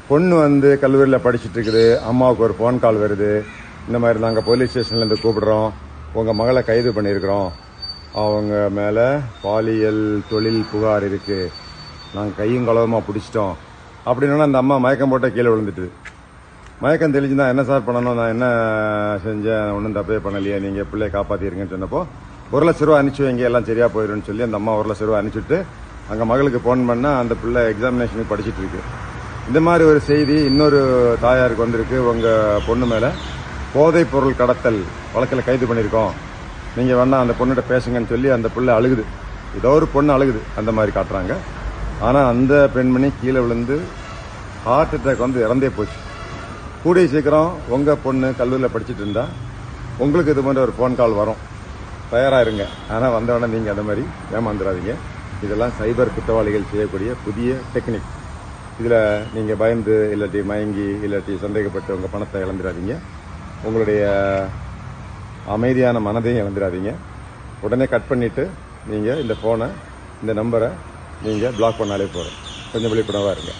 பொண்ணு வந்து கல்லூரியில் படிச்சுட்டு இருக்குது, அம்மாவுக்கு ஒரு ஃபோன் கால் வருது, இந்த மாதிரி நாங்கள் போலீஸ் ஸ்டேஷன்லேருந்து கூப்பிடுறோம், உங்கள் மகளை கைது பண்ணியிருக்கிறோம், அவங்க மேலே பாலியல் தொழில் புகார் இருக்குது, நாங்கள் கையும் களவுமாக பிடிச்சிட்டோம் அப்படின்னா அந்த அம்மா மயக்கம் போட்ட கீழே விழுந்துட்டு, மயக்கம் தெளிஞ்சுன்னா என்ன சார் பண்ணணும், நான் என்ன செஞ்சேன், ஒன்றும் தப்பே பண்ணலையே, நீங்கள் பிள்ளையை காப்பாற்றிருங்கன்னு சொன்னப்போ 1,00,000 அனுப்பிச்சு வைங்க எல்லாம் சரியாக போயிடும்னு சொல்லி அந்த அம்மா 1,00,000 அனுப்பிச்சுட்டு அங்கே மகளுக்கு ஃபோன் பண்ணால் அந்த பிள்ளை எக்ஸாமினேஷனுக்கு படிச்சுட்டு இருக்கு. இந்த மாதிரி ஒரு செய்தி இன்னொரு தாயாருக்கு வந்திருக்கு, உங்கள் பொண்ணு மேலே போதைப் பொருள் கடத்தல் வழக்கில் கைது பண்ணியிருக்கோம், நீங்கள் வேணா அந்த பொண்ணுகிட்ட பேசுங்கன்னு சொல்லி அந்த பிள்ளை அழுகுது, ஏதோ ஒரு பொண்ணு அழுகுது, அந்த மாதிரி காட்டுறாங்க. ஆனால் அந்த பெண்மணி கீழே விழுந்து ஹார்ட் அட்டாக் வந்து இறந்தே போச்சு. கூடிய சீக்கிரம் உங்கள் பொண்ணு கல்லூரியில் படிச்சுட்டு இருந்தா உங்களுக்கு இது மாதிரி ஒரு ஃபோன் கால் வரும், தயாராக இருங்க. ஆனால் வந்தவொடனே நீங்கள் அந்த மாதிரி ஏமாந்துடாதீங்க. இதெல்லாம் சைபர் குற்றவாளிகள் செய்யக்கூடிய புதிய டெக்னிக். இதில் நீங்கள் பயந்து இல்லாட்டி மயங்கி இல்லாட்டி சந்தேகப்பட்டு உங்கள் பணத்தை இழந்துடாதீங்க, உங்களுடைய அமைதியான மனதையும் இழந்துடாதீங்க. உடனே கட் பண்ணிவிட்டு நீங்கள் இந்த ஃபோனை, இந்த நம்பரை நீங்கள் பிளாக் பண்ணாலே போதும். கொஞ்சம் விழிப்புணர்வாக இருங்க.